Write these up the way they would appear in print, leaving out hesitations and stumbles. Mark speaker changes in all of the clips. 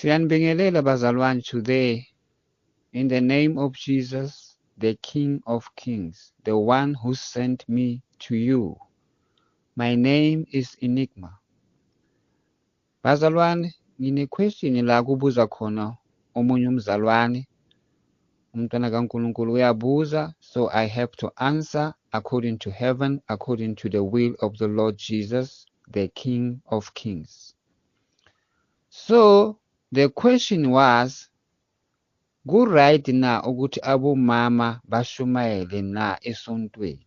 Speaker 1: Siyanibingelela bazalwane today in the name of Jesus, the King of Kings, the one who sent me to you. My name is Enigma. Bazalwane, ngine-question la kubuza khona omunye umzalwane. Umntwana kaNkulunkulu uyabuza, so I have to answer according to heaven, according to the will of the Lord Jesus, the King of Kings. So the question was, ku-right na ukuthi abomama bashumayele na esontweni?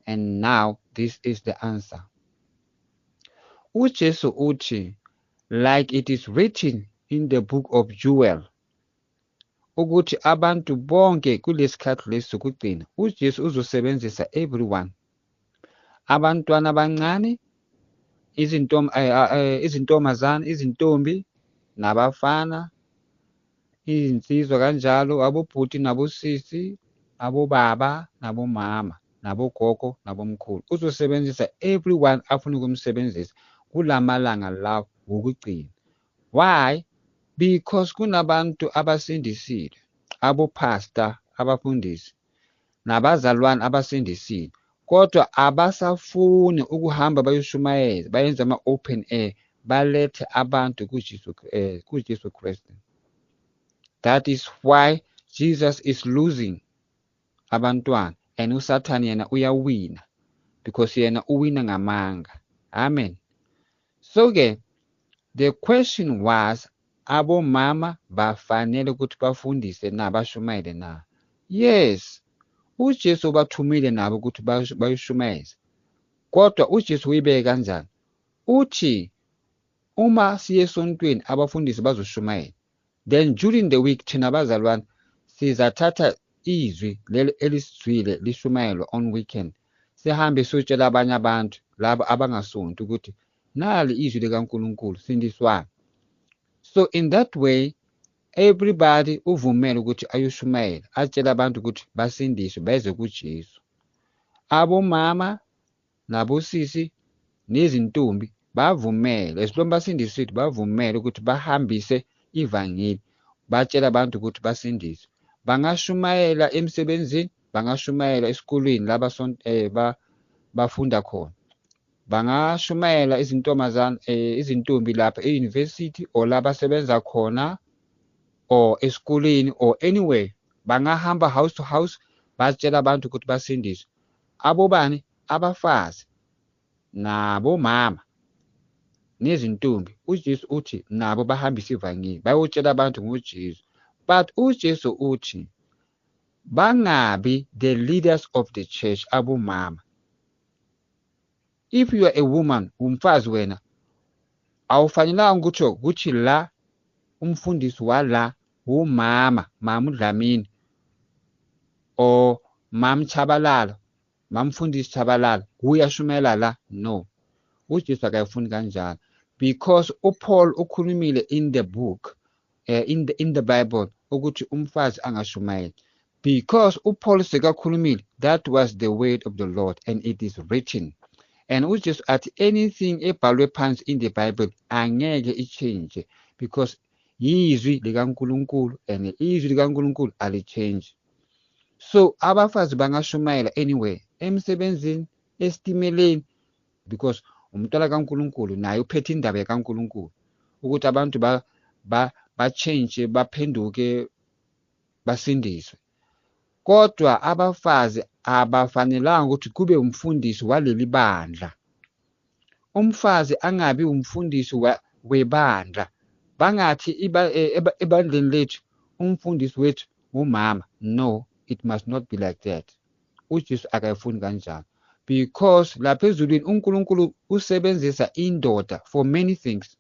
Speaker 1: And now this is the answer. UJesu uthi, like it is written in the book of Joel, ukuthi abantu bonke kulesikhathi lesi sokugcina uJesu uzosebenzisa everyone. Abantwana abancane, izintombazane, izintombi, nabafana, izinsizwa kanjalo, abobhuti nabosisi, abobaba nabomama, nabogogo nabomkhulu. Uzosebenzisa everyone afuna ukumsebenzisa kulamalanga lawo wokugcina. Why? Because kunabantu abasindisile, abopastor, abafundisi, nabazalwane abasindisile, kodwa abasafuni ukuhamba bayoshumayeza, bayenza ama-open air, balethe abantu kuJesu Kristu. That is why Jesus is losing abantwana and uSathane yena uyawina, because yena uwina ngamanga. Amen. So-ke the question was, abomama bafanele ukuthi bafundise na, bashumayele na? Yes, uJesu bathumile nabo ukuthi bayoshumayeza. Kodwa uJesu uyibeke kanjani? Uthi uma siye esontweni abafundisi bazoshumayela. Then during the week thina bazalwane sizathatha izwi leli elisizwile lishumayelwa on weekend. Sihambe siyotshela abanye abantu labo abangasonti ukuthi nali izwi likaNkulunkulu sindiswana. So in that way everybody uvumela ukuthi ayoshumayela, atshela abantu ukuthi basindiswe beze kuJesu. Abomama nabosisi nezintombi bavumele, esihlombe basindisiwe, bavumele ukuthi bahambise ivangeli, batshela abantu ukuthi basindiswe. Bangashumayela emsebenzini, bangashumayela esikolweni la bafunda khona, bangashumayela izintombi lapha e-university or la basebenza khona or esikoleni or anywhere. Bangahamba house to house batshela abantu ukuthi basindiswe. Abobani? Abafazi nabomama nezintombi. uJesu uthi nabo bahambise ivangeli, bayotshela abantu ngoJesu. But uJesu uthi bangabi the leaders of the church abomama. If you are a woman, umfazi wena, awufanelanga ukuthi la umfundisi wala umama, Mama uDlamini or Mama Chabalala, Mamfundisi Chabalala, uyashumayela la. No, uJesu akayifuni kanjalo, because uPaul ukhulumile in the book, in the Bible ukuthi umfazi angashumayeli. Because uPaul sekakhulumile, that was the word of the Lord and it is written. And uJesu athi anything ebhalwe phansi in the Bible angeke ichange, because yizwi likaNkulunkulu and izwi likaNkulunkulu alichange. So abafazi bangashumayela anywhere, emsebenzini, esitimeleni, because umntwana kaNkulunkulu naye uphethe indaba kaNkulunkulu ukuthi abantu ba-change, baphenduke, basindiswe. Kodwa abafazi abafanelanga ukuthi kube umfundisi waleli bandla. Umfazi angabi umfundisi webandla. Bangathi ebandleni lethu umfundisi wethu umama. No, it must not be like that. uJesu akayifuni kanjalo, because lapha ezulwini uNkulunkulu usebenzisa indoda for many things.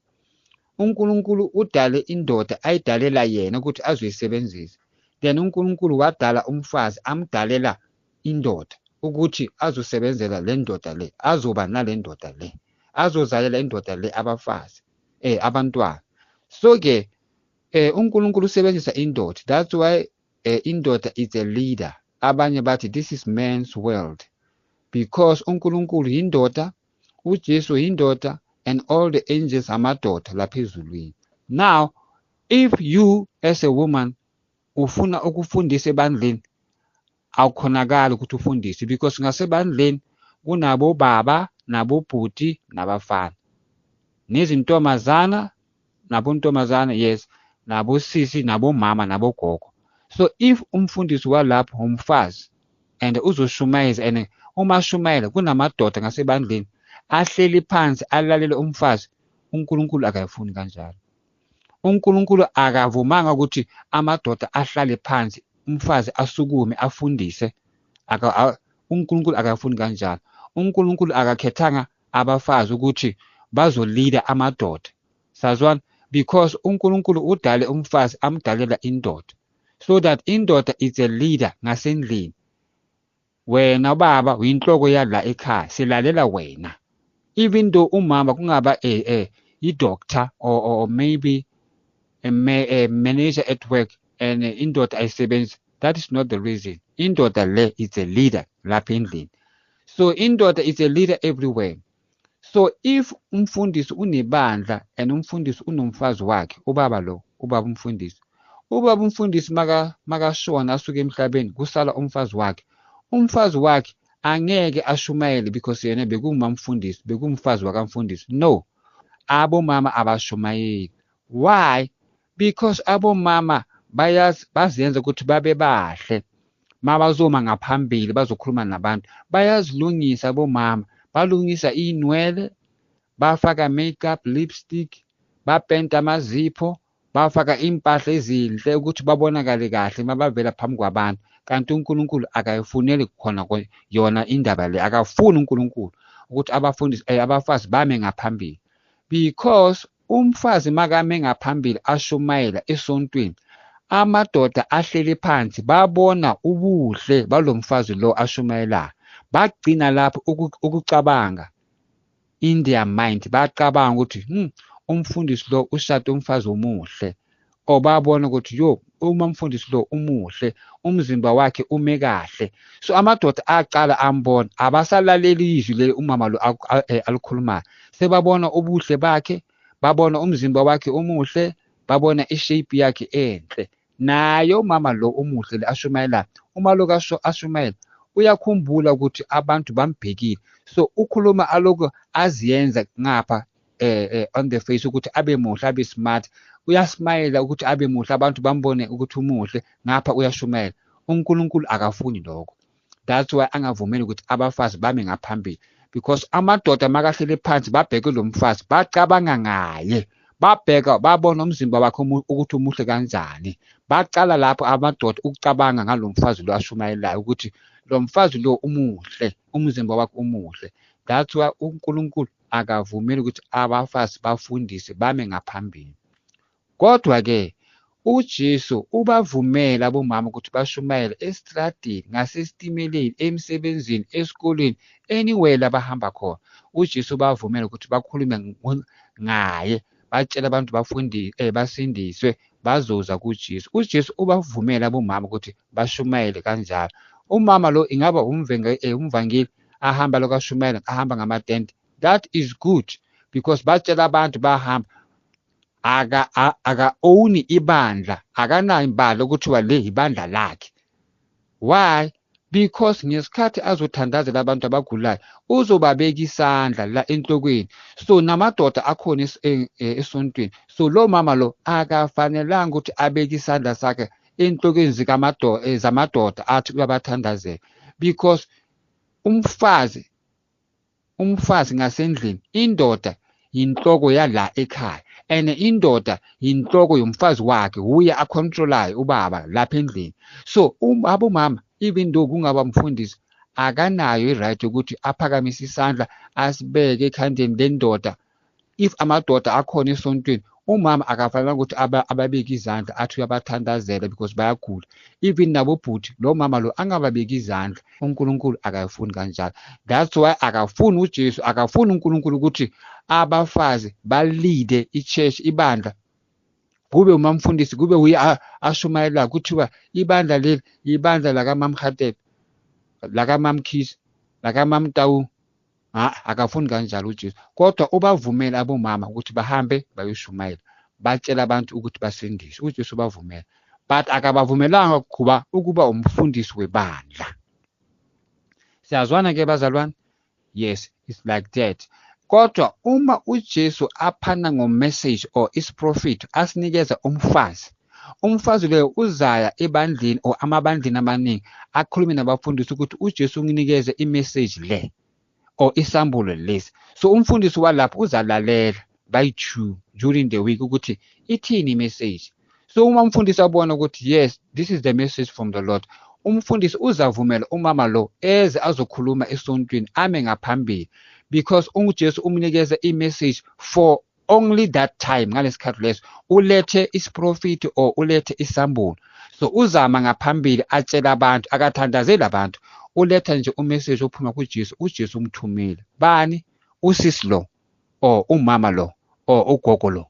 Speaker 1: uNkulunkulu udale indoda ayidalela yena ukuthi azoyisebenzisa. Then uNkulunkulu wadala umfazi amdalela indoda ukuthi azosebenzela le ndoda le, azoba nale ndoda le, azozalela indoda le abafazi, abantwana. So-ke uNkulunkulu usebenzisa indoda. That's why indoda is a leader. Abanye bathi this is man's world, because uNkulunkulu yindoda, uJesu yindoda, and all the angels amadoda lapha ezulwini. Now If you as a woman ufuna ukufundisa ebandleni, awukhonakali ukuthi ufundise because ngasebandleni kunabo baba nabobhuti nabafana nezintombazana nabontombazana, yes, nabosisi nabomama nabogogo. So if umfundisi walapho umfazi and uzoshumayeza and uma ashumayela kunamadoda ngasebandleni ahleli phansi alalele umfazi, uNkulunkulu akayifuni kanjalo. uNkulunkulu akavumanga ukuthi amadoda ahlale phansi umfazi asukume afundise. uNkulunkulu akafuni kanjalo. uNkulunkulu akakhethanga abafazi ukuthi bazolida amadoda. Sazwana, because uNkulunkulu udale umfazi amdalela indoda so that indoda is a leader ngasendlini. Wena baba uyinhloko yala ekhaya, silalela wena. Even though umama kungaba i-doctor or maybe a manager at work and indoda ayisebenzi, that is not the reason. Indoda le is a leader lapha endlini. So indoda is a leader everywhere. So if umfundisi unebandla and umfundisi unomfazi wakhe, ubaba umfundisi. Ubaba umfundisi makashona asuke emhlabeni kusala umfazi wakhe. Umfazi wakhe angeke ashumayele because yena bekumamfundisi, bekumfazi wakamfundisi. No. Abomama abashumayeli. Why? Because abomama bazenza ukuthi babe bahle. Mabazoma ngaphambili bazokhuluma nabantu. Bayazilungisa abomama. Balungisa inwele, bafaka makeup, lipstick, bapenta amazipho, bafaka impahla ezinhle ukuthi babonakale kahle mabavela phambi kwabantu. Kanti uNkulunkulu akayifuneli khona yona indaba le. Akafuni uNkulunkulu ukuthi abafazi bame ngaphambili. Because umfazi makame ngaphambili ashumayela esontweni, amadoda ahleli phansi babona ubuhle balomfazi lo ashumayelayo. Bagcina lapho ukucabanga in their mind, bacabanga ukuthi umfundisi lo ushade umfazi omuhle, or babona ukuthi yo uma umfundisi lo umuhle, umzimba wakhe ume kahle. So amadoda aqala ambona, abasalaleli izwi le umama lo alikhulumayo. Sebabona ubuhle bakhe, babona umzimba wakhe omuhle, babona ishape yakhe enhle. Naye umama lo omuhle le ashumayelayo, uma lokho ashumayela uyakhumbula ukuthi abantu bambhekile. So ukhuluma aloko aziyenza ngapha on the face ukuthi abe muhle, abe smart. Uyasmayela ukuthi abe muhle, abantu bambone ukuthi umuhle, ngapha uyashumayela. uNkulunkulu akafuni lokho. That's why angavumeli ukuthi abafazi bame ngaphambili, because amadoda makahlele phansi babheke lo mfazi bacabanga ngaye, babona umzimba wakhe ukuthi umuhle kanjani. Bacala lapho amadoda ukucabanga ngalo mfazi lo ashumayelayo ukuthi lo mfazi lo umuhle, umzimba wakhe umuhle. That's why uNkulunkulu akavumeli ukuthi abafazi bafundise bame ngaphambili. Kodwa-ke uJesu ubavumela abomama ukuthi bashumayele esitradini, ngasesitimeleni, emsebenzini, esikoleni, anywhere la bahamba khona. uJesu ubavumela ukuthi bakhulume ngaye, batshele abantu basindiswe, bazoza kuJesu. uJesu ubavumela abomama ukuthi bashumayele kanjalo. Umama lo ingaba umvangeli ahamba lokashumayela, ahamba ngamatende, that is good because batshela abantu bahamba. Aka-owni ibandla, akanayo imbala okuthiwa le ibandla lakhe. Why? Because ngesikhathi azothandazela abantu abagulayo uzobabeka isandla la enhlokweni. So namadoda akhona esontweni. So lo mama lo akafanelanga ukuthi abeke isandla sakhe enhlokweni zamadoda athi uyabathandazela, because umfazi ngasendlini, indoda yinhloko yala ekhaya, and indoda yinhloko yomfazi wakhe, uye acontrolayo ubaba lapha endlini. So abomama, even though kungaba mfundisi, akanayo i-right yokuthi aphakamise isandla asibeke ekhandeni lendoda. If amadoda akhona esontweni, umama akafanelanga ukuthi ababeke izandla athi uyabathandazela because bayagula. Even nabobhuti, lo mama lo angababeki izandla. uNkulunkulu akayifuni kanjalo. That's why akafuni uJesu, akafuni uNkulunkulu ukuthi abafazi balide i-church, ibandla, kube umamfundisi, kube uye ashumayelayo kuthiwa ibandla leli ibandla lakamamhatebe, lakamamkhisi, lakamamtawu. Akafuni kanjalo uJesu, kodwa ubavumela abomama ukuthi bahambe bayoshumayela. batshela abantu ukuthi basindiswe, uJesu bavumela, but akabavumelanga ukuba umfundisi webandla. Siyazwana ke bazalwane? Yes, it's like that. Kodwa uma uJesu aphana ngomessage or isiprofit asinikeza umfazi leyo uzaya ebandleni or amabandleni amaningi akhulume nabafundisi ukuthi uJesu unginikeze imessage le or isambulo lesi. So umfundisi walapho uzalalela bayi-2 during the week ukuthi ithini imessage. So uma umfundisi abona ukuthi yes, this is the message from the Lord, umfundisi uzavumela umama lo eze azokhuluma esontweni ame ngaphambili, because uJesu umnikeze imessage for only that time. Ngalesikhathi leso ulethe isiprofiti or ulethe isambulo, so uzama ngaphambili atshela abantu, akathandazeli abantu, uletha nje umessage ophuma kuJesu. uJesu umthumile bani? Usisi lo or umama lo or ugogo lo.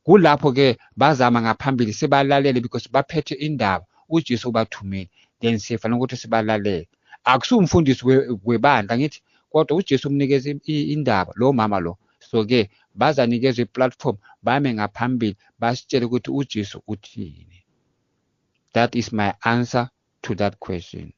Speaker 1: Kulapho ke bazama ngaphambili sebalalele because baphethe indaba, uJesu ubathumile, then sifanele ukuthi sibalalele. Akusumfundisi webandla ngithi, kodwa uJesu umnikeze indaba lo mama lo. So ke bazanikezwe iplatform bame ngaphambili basitshele ukuthi uJesu uthini. That is my answer to that question.